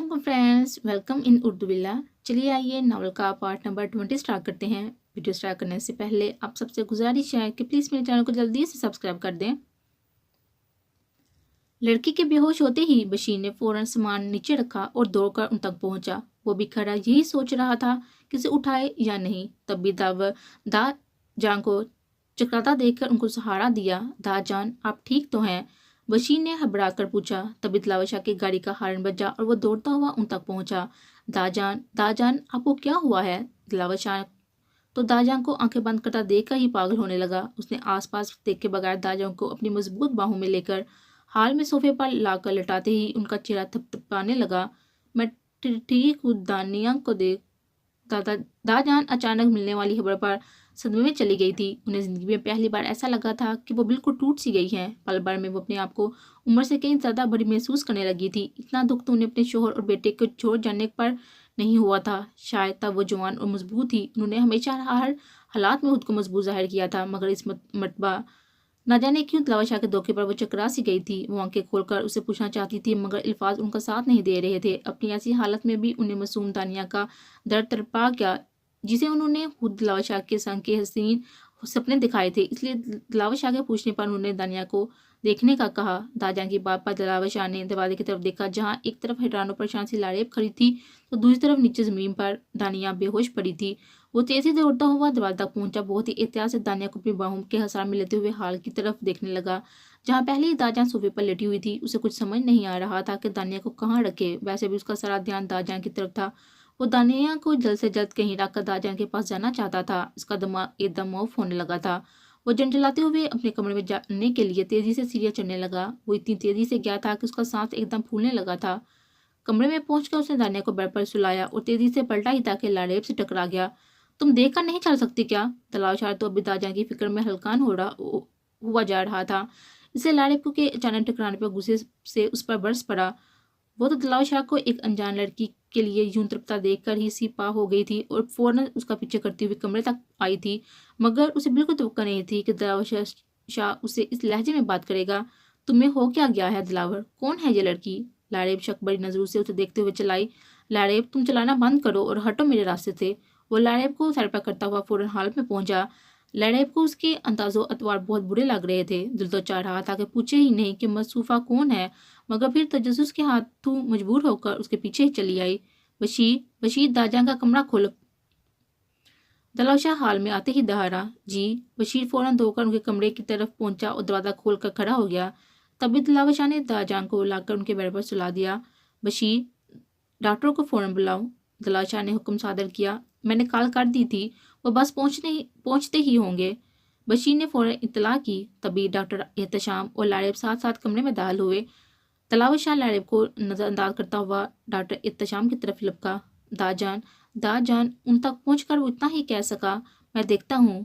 अस्सलाम friends, welcome in Urdu villa. चलिए आइए नावल का पार्ट नंबर 20 स्टार्ट करते हैं। वीडियो स्टार्ट करने से पहले आप सबसे गुजारिश है कि प्लीज़ मेरे चैनल को जल्दी से सब्सक्राइब कर दें। लड़की के बेहोश होते ही बशीर ने फौरन सामान नीचे रखा और दौड़कर उन तक पहुंचा। वो भी खड़ा यही सोच रहा था कि उसे उठाए या नहीं। तब भी दा जान को चकराता देखकर उनको सहारा दिया। दा जान, आप ठीक तो हैं? बशीर ने घबरा कर पूछा। तभी दिलावर शाह की गाड़ी का हॉर्न बजा और वो दौड़ता हुआ उन तक पहुंचा। दाजान आपको क्या हुआ है? दिलावर शाह तो दाजान को आंखें बंद करता देखकर ही पागल होने लगा। उसने आसपास देखे बगैर दाजान को अपनी मजबूत बाहों में लेकर हाल में सोफे पर लाकर लटाते ही उनका चेहरा थपथपाने लगा। मैं ठीक हूँ, दानिया को देख। दाजान अचानक मिलने वाली खबर पर सदमे में चली गई थी। उन्हें जिंदगी में पहली बार ऐसा लगा था कि वो बिल्कुल टूट सी गई है। पल भर में वो अपने आप को उम्र से कहीं ज़्यादा बड़ी महसूस करने लगी थी। इतना दुख तो उन्हें अपने शोहर और बेटे को छोड़ जाने पर नहीं हुआ था। शायद तब वो जवान और मजबूत थी। उन्होंने हमेशा हर हालात में खुद को मजबूत जाहिर किया था, मगर इस मरतबा न जाने क्यों दिलावर शाह के धोखे पर वो चकरा सी गई थी। वो आंखें खोलकर उसे पूछना चाहती थी, मगर अल्फाज उनका साथ नहीं दे रहे थे। अपनी ऐसी हालत में भी उन्हें मासूम दानिया का दर्द तड़पा गया, जिसे उन्होंने खुद दिलावर शाह के संग के हसीन सपने दिखाए थे। इसलिए दिलावर शाह के पूछने पर उन्होंने दानिया को देखने का कहा। दाजान की बात पर दिलावर शाह ने दरवाजे की तरफ देखा, जहाँ एक तरफ हैरान और परेशान सी लारेब खड़ी थी तो दूसरी तरफ नीचे जमीन पर दानिया बेहोश पड़ी थी। वो तेजी से दौड़ता हुआ दरवाजे तक पहुंचा। बहुत ही एहतियात से दानिया को अपनी बाहों के हसार में लेते हुए हाल की तरफ देखने लगा, जहाँ पहले ही दाजान सोफे पर लेटी हुई थी। उसे कुछ समझ नहीं आ रहा था कि दानिया को कहाँ रखे। वैसे भी उसका सारा ध्यान दाजान की तरफ था। वो दानिया को जल्द से जल्द कहीं रखकर दाजान के पास जाना चाहता था। उसका दिमाग एकदम ऑफ होने लगा था। वो झंझलाते हुए अपने कमरे में जाने के लिए तेजी से सीढ़ियां चढ़ने लगा। वो इतनी तेजी से गया था कि उसका सांस एकदम फूलने लगा था। कमरे में पहुंचकर उसने दानिया को बेड पर सुलाया और तेजी से पलटा ही ताकि लारेब से टकरा गया। तुम देखकर नहीं चल सकती क्या? दिलावर शाह तो अभी दाजान की फिक्र में हलकान हुआ जा रहा था। इससे लारेब को के अचानक टकराने पर गुस्से से उस पर बरस पड़ा। वो तो दिलावर शाह को एक अनजान लड़की के लिए यूं तड़पता देखकर ही सिपा हो गई थी और फौरन उसका पीछे करती हुई कमरे तक आई थी, मगर उसे बिल्कुल तवक्को नहीं थी कि दिलावर शाह उससे इस लहजे में बात करेगा। तुम्हें हो क्या गया है दिलावर? कौन है ये लड़की? लारेब शक बड़ी नजरों से उसे देखते हुए चलाई। लारेब, तुम चलाना बंद करो और हटो मेरे रास्ते से। वो लारेब को सरपा करता हुआ फौरन हाल में पहुंचा। लारेब को उसके अंदाजो अतवार बहुत बुरे लग रहे थे। दिल तो चाह रहा था कि पूछे ही नहीं कि मसूफा कौन है, मगर फिर तजस्सुस के हाथों मजबूर होकर उसके पीछे ही चली आई। बशीर, दाजान का कमरा खोलो। दिलावर शाह हाल में आते ही दहाड़ा। जी। बशीर फौरन धोकर उनके कमरे की तरफ पहुंचा और दरवाजा खोलकर खड़ा हो गया। तभी दिलावर शाह ने दाजान को लाकर उनके बेड पर सुला दिया। बशीर, डॉक्टर को फौरन बुलाओ। दिलावर शाह ने हुक्म सादर किया। मैंने कॉल कर दी थी, वो बस पहुंचते ही होंगे। बशीर ने फौरन इत्तला की। तभी डॉक्टर एहतशाम और लारेब साथ साथ कमरे में दाखिल हुए। दिलावर शाह लारेब को नजरअंदाज करता हुआ डॉक्टर एहतशाम की तरफ लपका। दाजान उन तक पहुंचकर वो इतना ही कह सका, मैं देखता हूँ।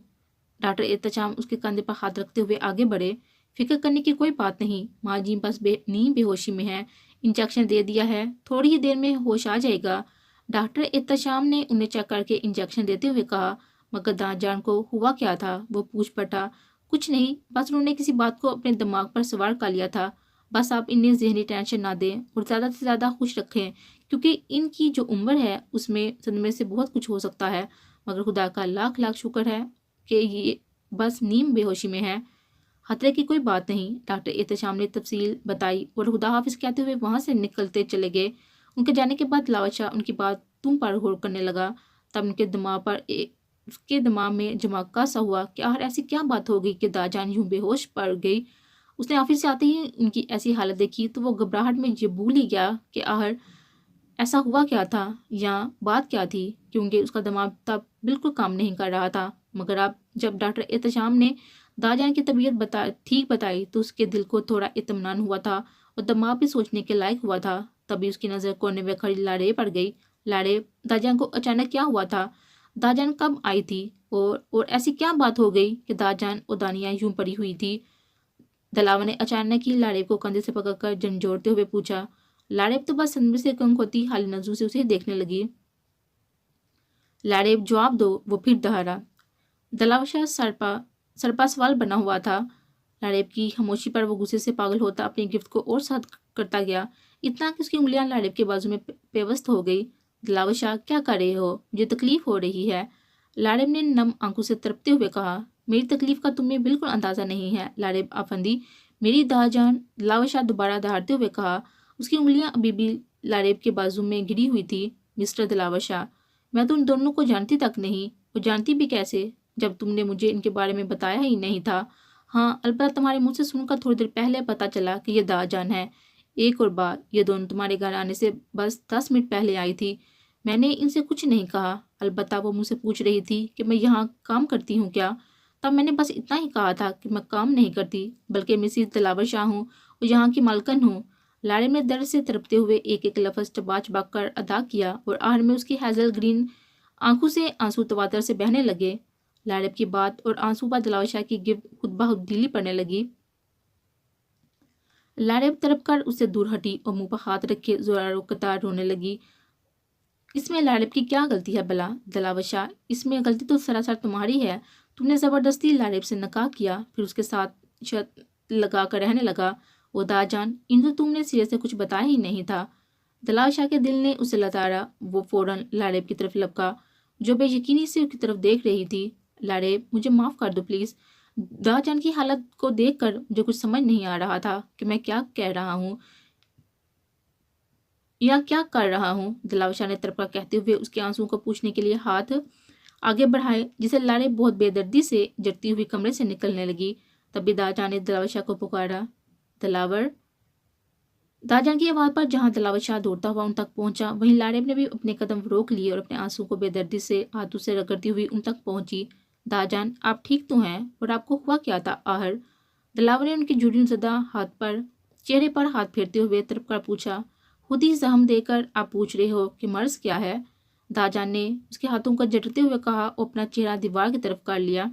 डॉक्टर एहतशाम उसके कंधे पर हाथ रखते हुए आगे बढ़े। फिक्र करने की कोई बात नहीं, माँ जी बस नींद बेहोशी में है। इंजेक्शन दे दिया है, थोड़ी ही देर में होश आ जाएगा। डॉक्टर एहतशाम ने उन्हें चेक करके इंजेक्शन देते हुए कहा। मगर दाजान को हुआ क्या था? वो पूछ पटा। कुछ नहीं, बस उन्होंने किसी बात को अपने दिमाग पर सवार कर लिया था। बस आप इन्हें जहनी टेंशन ना दें और ज़्यादा से ज़्यादा खुश रखें, क्योंकि इनकी जो उम्र है उसमें सदमे से बहुत कुछ हो सकता है। मगर खुदा का लाख लाख शुक्र है कि ये बस नीम बेहोशी में है। खतरे की कोई बात नहीं। डॉक्टर एहतशाम ने तफसील बताई और खुदा हाफिज कहते हुए वहाँ से निकलते चले गए। उनके जाने के बाद दिलावर शाह उनकी बात तुम पर गौर करने लगा। तब उसके दिमाग में झमाका सा हुआ कि आखिर ऐसी क्या बात हो गई कि दाजान यूं बेहोश पड़ गई। उसने ऑफिस से आते ही उनकी ऐसी हालत देखी तो वो घबराहट में ये भूल ही गया कि आखिर ऐसा हुआ क्या था या बात क्या थी, क्योंकि उसका दिमाग तब बिल्कुल काम नहीं कर रहा था। मगर अब जब डॉक्टर एहतशाम ने दाजान की तबीयत ठीक बताई तो उसके दिल को थोड़ा इत्मीनान हुआ था और दिमाग भी सोचने के लायक हुआ था। तभी उसकी नज़र कोने में खड़ी लारेब पर गई। लारेब, दाजान को अचानक क्या हुआ था? दाजान कब आई थी और ऐसी क्या बात हो गई कि दाजान और दानिया यूं पड़ी हुई थी? दलावर ने अचानक ही लारेब को कंधे से पकड़कर झंझोड़ते हुए पूछा। लारेब तो बस सदमे से कंग होती हाली नजरों से उसे देखने लगी। लारेब, जवाब दो। वो फिर दोहरा। दिलावर शाह सरपा सवाल बना हुआ था। लारेब की खामोशी पर वो गुस्से से पागल होता अपनी गिफ्ट को और सख्त करता गया। اتنا کہ اس کی انگلیاں لاڑب کے بازو میں پیوست ہو گئی۔ دلاور شاہ کیا کر رہے ہو؟ مجھے تکلیف ہو رہی ہے، لاڑب نے نم آنکھوں سے تڑپتے ہوئے کہا۔ میری تکلیف کا تمہیں بالکل اندازہ نہیں ہے لاڑب افندی، میری داں جان، دلاور شاہ دوبارہ دہاڑتے ہوئے کہا۔ اس کی انگلیاں ابھی بھی لاڑب کے بازو میں گری ہوئی تھی۔ مسٹر دلاور شاہ، میں تو ان دونوں کو جانتی تک نہیں، وہ جانتی بھی کیسے جب تم نے مجھے ان کے بارے میں بتایا ہی نہیں تھا؟ ہاں، البتہ تمہارے منہ سے سن کر تھوڑی دیر پہلے پتہ چلا کہ یہ داں جان ہے۔ ایک اور بات، یہ دونوں تمہارے گھر آنے سے بس 10 منٹ پہلے آئی تھی۔ میں نے ان سے کچھ نہیں کہا، البتہ وہ مجھ سے پوچھ رہی تھی کہ میں یہاں کام کرتی ہوں کیا، تب میں نے بس اتنا ہی کہا تھا کہ میں کام نہیں کرتی بلکہ مسز دلاور شاہ ہوں اور یہاں کی مالکن ہوں۔ لاڑب نے درد سے تڑپتے ہوئے ایک ایک لفظ چبا چبا کر ادا کیا اور آخر میں اس کی ہیزل گرین آنکھوں سے آنسو تواتر سے بہنے لگے۔ لاڑب کی بات اور آنسو پر دلاور شاہ کی گرد خود بخود ڈھیلی پڑنے لگی۔ لاڑب تڑپ کر اس سے دور ہٹی اور منہ پر ہاتھ رکھے زورآور قطار رونے لگی۔ اس میں لاڑب کی کیا غلطی ہے بھلا؟ دلاور شاہ، اس میں غلطی تو سراسر تمہاری ہے۔ تم نے زبردستی لاڑب سے نکاح کیا، پھر اس کے ساتھ شرط لگا کر رہنے لگا۔ وہ داں جان، ان تو تم نے سرے سے کچھ بتایا ہی نہیں تھا۔ دلاور شاہ کے دل نے اسے لتاڑا۔ وہ فوراً لاڑب کی طرف لپکا جو بے یقینی سے اس کی طرف دیکھ رہی تھی۔ لاڑب، مجھے معاف کر دو پلیز۔ داں جان کی حالت کو دیکھ کر مجھے کچھ سمجھ نہیں آ رہا تھا کہ میں کیا کہہ رہا ہوں یا کیا کر رہا ہوں۔ دلاور شاہ نے تڑپ کر کہتے ہوئے اس کے آنسوؤں کو پوچھنے کے لیے ہاتھ آگے بڑھائے، جسے لاڑب بہت بے دردی سے جڑتی ہوئی کمرے سے نکلنے لگی۔ تبھی داں جان نے دلاور شاہ کو پکارا، دلاور۔ داں جان کی آواز پر جہاں دلاور شاہ دوڑتا ہوا ان تک پہنچا، وہیں لاڑب نے بھی اپنے قدم روک لیے اور اپنے آنسوؤں کو بے دردی سے ہاتھوں سے رگڑتی ہوئی ان تک پہنچی۔ داں جان، آپ ٹھیک تو ہیں؟ اور آپ کو ہوا کیا تھا آخر؟ دلاور نے ان کی جھرجھرا زدہ ہاتھ پر چہرے پر ہاتھ پھیرتے ہوئے تڑپ کر پوچھا۔ خود ہی زخم دے کر آپ پوچھ رہے ہو کہ مرض کیا ہے؟ داں جان نے اس کے ہاتھوں کو جھٹتے ہوئے کہا اور اپنا چہرہ دیوار کی طرف کر لیا۔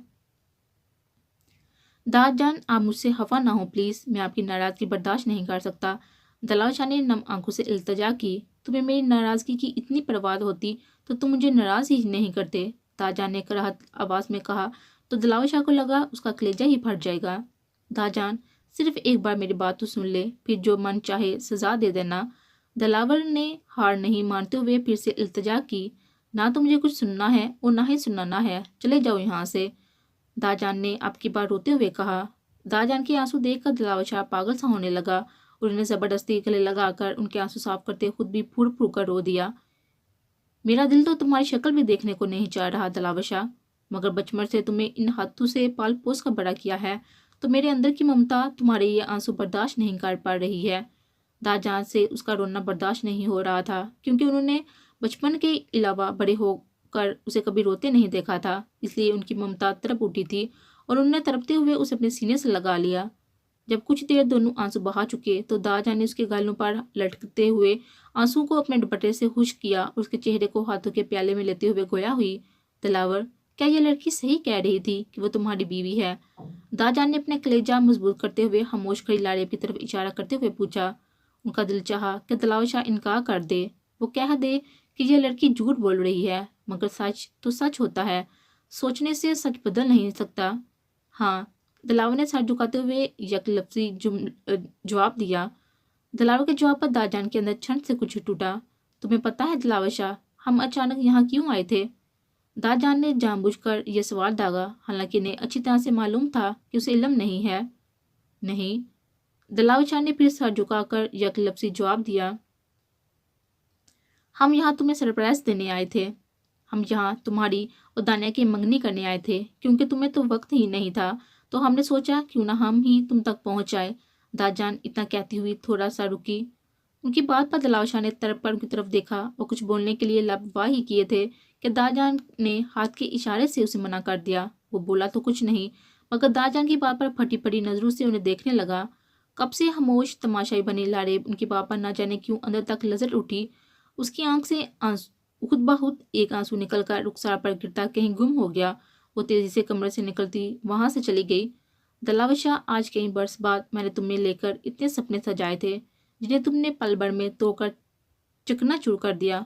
داں جان، آپ مجھ سے خفا نہ ہو پلیز، میں آپ کی ناراضگی برداشت نہیں کر سکتا۔ دلاور شاہ نے نم آنکھوں سے التجا کی۔ تمہیں میری ناراضگی کی اتنی پرواہ ہوتی تو تم مجھے ناراض ہی نہیں کرتے، داں جان نے کراہت آواز میں کہا تو دلاور شاہ کو لگا اس کا کلیجہ ہی پھٹ جائے گا۔ داں جان، صرف ایک بار میری بات تو سن لے، پھر جو من چاہے سزا دے دینا۔ دلاور نے ہار نہیں مانتے ہوئے پھر سے التجا کی۔ نہ تو مجھے کچھ سننا ہے اور نہ ہی سنانا ہے، چلے جاؤ یہاں سے، داں جان نے آپ کی بار روتے ہوئے کہا۔ داں جان کے آنسو دیکھ کر دلاور شاہ پاگل سا ہونے لگا اور انہیں زبردستی گلے لگا کر ان کے آنسو صاف کرتے خود بھی پھوڑ پھوڑ کر رو دیا۔ میرا دل تو تمہاری شکل بھی دیکھنے کو نہیں چاہ رہا دلاور شاہ، مگر بچپن سے تمہیں ان ہاتھوں سے پال پوس کر بڑا کیا ہے تو میرے اندر کی ممتا تمہارے یہ آنسو برداشت نہیں کر پا رہی ہے۔ داں جان سے اس کا رونا برداشت نہیں ہو رہا تھا کیونکہ انہوں نے بچپن کے علاوہ بڑے ہو کر اسے کبھی روتے نہیں دیکھا تھا، اس لیے ان کی ممتا تڑپ اٹھی تھی اور انہوں نے تڑپتے ہوئے اسے اپنے سینے سے لگا لیا۔ جب کچھ دیر دونوں آنسو بہا چکے تو داں جان نے اس کے گالوں پر لٹکتے ہوئے آنسو کو اپنے دوپٹے سے خشک کیا اور اس کے چہرے کو ہاتھوں کے پیالے میں لیتے ہوئے گویا ہوئی، دلاور، کیا یہ لڑکی صحیح کہہ رہی تھی کہ وہ تمہاری بیوی ہے؟ داں جان نے اپنے کلیجہ مضبوط کرتے ہوئے خاموش کھڑی لاڑب کی طرف اشارہ کرتے ہوئے پوچھا۔ ان کا دل چاہا کہ دلاور شاہ انکار کر دے، وہ کہہ دے کہ یہ لڑکی جھوٹ بول رہی ہے، مگر سچ تو سچ ہوتا ہے، سوچنے سے سچ بدل نہیں سکتا۔ ہاں، دلاور نے سر جھکاتے ہوئے یک لفظی جواب دیا۔ دلاور کے جواب پر داں جان کے اندر چھن سے کچھ ٹوٹا۔ تمہیں پتہ ہے دلاور شاہ، ہم اچانک یہاں کیوں آئے تھے؟ داں جان نے جان بوجھ کر یہ سوال داغا، حالانکہ انہیں اچھی طرح سے معلوم تھا کہ اسے علم نہیں ہے۔ نہیں، دلاور شاہ نے پھر سر جھکا کر یک لفظی جواب دیا۔ ہم یہاں تمہیں سرپرائز دینے آئے تھے، ہم یہاں تمہاری اور دانیہ کی منگنی کرنے آئے تھے، کیونکہ تمہیں تو وقت ہی نہیں تھا تو ہم نے سوچا کیوں نہ ہم ہی تم تک پہنچ جائیں۔ داں جان اتنا کہتی ہوئی تھوڑا سا رکی۔ ان کی بات پر دلاور شاہ نے تڑپ کر ان کی طرف دیکھا اور کچھ بولنے کے لیے لب واہ ہی کیے تھے کہ داں جان نے ہاتھ کے اشارے سے اسے منع کر دیا۔ وہ بولا تو کچھ نہیں، مگر داں جان کی بات پر پھٹی پڑی نظروں سے انہیں دیکھنے لگا۔ کب سے خاموش تماشائی بنی لاڑب ان کی بات پر نہ جانے کیوں اندر تک لرز اٹھی۔ اس کی آنکھ سے خود بخود ایک آنسو نکل کر رخسار پر گرتا کہیں گم ہو گیا۔ وہ تیزی سے کمرے سے نکلتی وہاں سے چلی گئی۔ دلاور شاہ، آج کئی برس بعد میں نے تمہیں لے کر اتنے سپنے سجائے تھے جنہیں تم نے پل بھر میں توڑ کر چکنا چور کر دیا،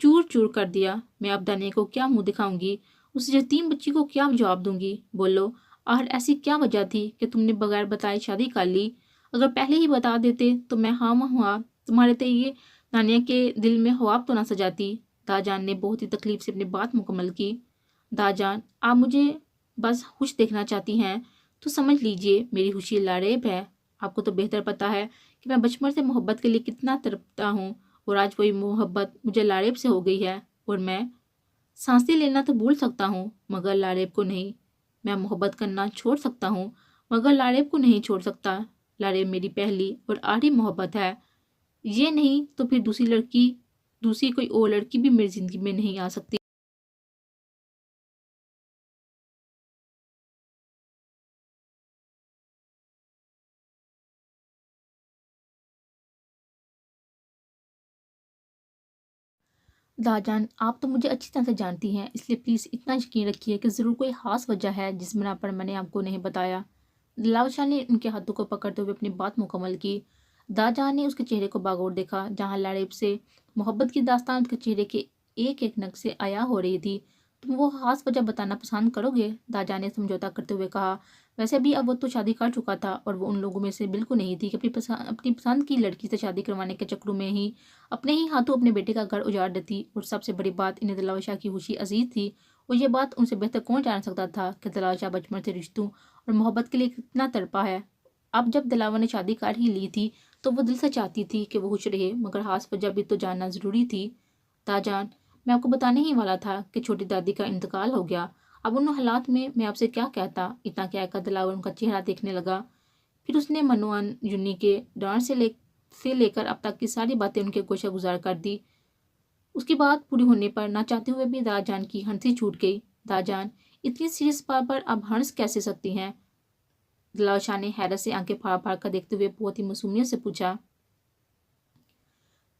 چور چور کر دیا۔ میں اب دانیہ کو کیا منہ دکھاؤں گی؟ اس یتیم بچی کو کیا جواب دوں گی؟ بولو، آخر ایسی کیا وجہ تھی کہ تم نے بغیر بتائے شادی کر لی؟ اگر پہلے ہی بتا دیتے تو میں خواہ तुम्हारे ते ये दानिया के दिल में ख्वाब तो ना सजाती। दाजान ने बहुत ही तकलीफ से अपनी बात मुकम्मल की। दाजान, आप मुझे बस खुश देखना चाहती हैं तो समझ लीजिए मेरी खुशी लारेब है। आपको तो बेहतर पता है कि मैं बचपन से मोहब्बत के लिए कितना तड़पता हूँ, और आज वही मोहब्बत मुझे लारेब से हो गई है। और मैं सांसें लेना तो भूल सकता हूँ मगर लारेब को नहीं। मैं मोहब्बत करना छोड़ सकता हूँ मगर लारेब को नहीं छोड़ सकता। लारेब मेरी पहली और आखिरी मोहब्बत है। ये नहीं तो फिर दूसरी कोई और लड़की भी मेरी जिंदगी में नहीं आ सकती। दाजान, आप तो मुझे अच्छी तरह से जानती हैं, इसलिए प्लीज़ इतना यकीन रखिए कि ज़रूर कोई ख़ास वजह है जिस बिना पर मैंने आपको नहीं बताया। दिलावशाह ने उनके हाथों को पकड़ते हुए अपनी बात मुकम्मल की। दाजान ने उसके चेहरे को बागौर देखा, जहाँ लाड़ेब से मोहब्बत की दास्तान उसके चेहरे के एक एक नग से आया हो रही थी। तुम वो ख़ास वजह बताना पसंद करोगे? दाजान ने समझौता करते हुए कहा। वैसे भी अब वो तो शादी कर चुका था और वो उन लोगों में से बिल्कुल नहीं थी कि अपनी पसंद की लड़की से शादी करवाने के चक्करों में ही अपने ही हाथों अपने बेटे का घर उजाड़ देती। और सबसे बड़ी बात, इन्हें दिलावशाह की खुशी अजीज थी, और ये बात उनसे बेहतर कौन जान सकता था कि दिलावशाह बचपन से रिश्तों और मोहब्बत के लिए कितना तड़पा है। अब जब दिलावर ने शादी कर ही ली थी तो वो दिल से चाहती थी कि वो खुश रहे, मगर खास वजह भी तो जानना ज़रूरी थी। ताजान, मैं आपको बताने ही वाला था कि छोटी दादी का इंतकाल हो गया। अब उन हालात में मैं आपसे क्या कहता। इतना कहकर दिलावर उनका चेहरा देखने लगा। फिर उसने मनोअन जुन्नी के डांट से लेकर अब तक की सारी बातें उनके गोशा गुजार कर दी। उसकी बात पूरी होने पर ना चाहते हुए भी दाजान की हंसी छूट गई। दाजान, इतनी सीरियस बात पर अब हंस कैसे सकती हैं? दिलावशाह ने हैरत से आंखें फाड़ फाड़ कर देखते हुए बहुत ही मासूमियत से पूछा।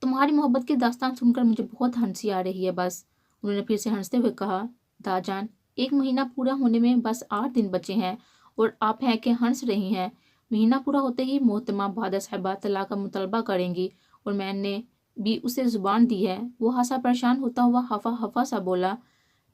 तुम्हारी मोहब्बत की दास्तान सुनकर मुझे बहुत हंसी आ रही है बस। उन्होंने फिर से हंसते हुए कहा। दाजान, 1 महीना पूरा होने में बस 8 दिन बचे हैं और आप हैं कि हंस रही हैं। महीना पूरा होते ही मोहतरमा बादल साहिबा तलाक का मुतलबा करेंगी, और मैंने भी उसे जुबान दी है। वो हंसा परेशान होता हुआ हफा हफा सा बोला।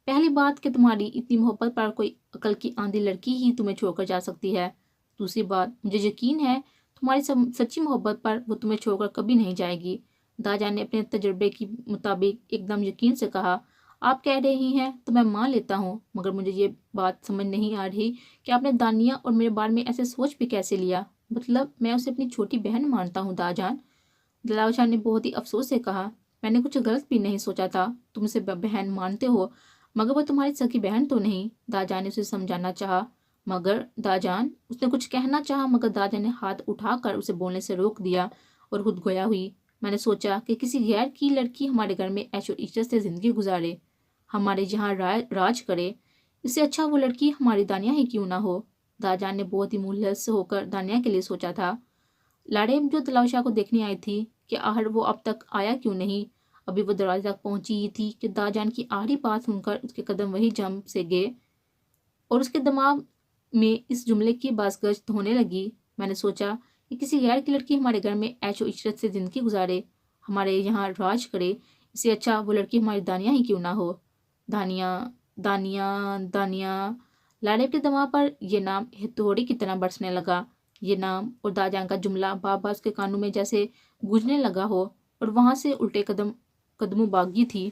पहली बात कि तुम्हारी इतनी मोहब्बत पर कोई अकल की आंधी लड़की ही तुम्हें छोड़कर जा सकती है। दूसरी बात, मुझे यकीन है तुम्हारी सच्ची मोहब्बत पर वो तुम्हें छोड़कर कभी नहीं जाएगी। दाजा ने अपने तजुर्बे के मुताबिक एकदम यकीन से कहा। आप कह रही हैं तो मैं मान लेता हूँ, मगर मुझे ये बात समझ नहीं आ रही कि आपने दानिया और मेरे बारे में ऐसे सोच भी कैसे लिया। मतलब मैं उसे अपनी छोटी बहन मानता हूँ दाजान। दिलावशाह ने बहुत ही अफसोस से कहा। मैंने कुछ गलत भी नहीं सोचा था। तुम उसे बहन मानते हो, मगर वो तुम्हारी सगी बहन तो नहीं। दाजान ने उसे समझाना चाहा, मगर दाजान, उसने कुछ कहना चाहा, मगर दाजा ने हाथ उठाकर उसे बोलने से रोक दिया और खुद गोया हुई। मैंने सोचा कि किसी गैर की लड़की हमारे घर में ऐशो इज्जत से जिंदगी गुजारे, हमारे यहाँ राज करे। इससे अच्छा वो लड़की हमारी दानिया ही क्यों ना हो। दाजान ने बहुत ही मुलहस होकर दानिया के लिए सोचा था। लाडेब जो तलावशाह को देखने आई थी कि आहर वो अब तक आया क्यों नहीं। अभी वो दरवाजे तक पहुंची ही थी कि दाजान की आखिरी बात सुनकर उसके कदम वही जम से गए और उसके दिमाग में इस जुमले की बासगश्त होने लगी। मैंने सोचा कि किसी गैर की लड़की हमारे घर में ऐशो इशरत से ज़िंदगी गुजारे, हमारे यहाँ राज करे। इससे अच्छा वो लड़की हमारी दानिया ही क्यों ना हो। दानिया, दानिया, दानिया। लाडेब के दिमाग पर यह नाम हितोड़ी की तरह बरसने लगा। ये नाम और दाजान का जुमला बार बार उसके कानों में जैसे गूंजने लगा हो, और वहां से उल्टे कदमों भागी थी।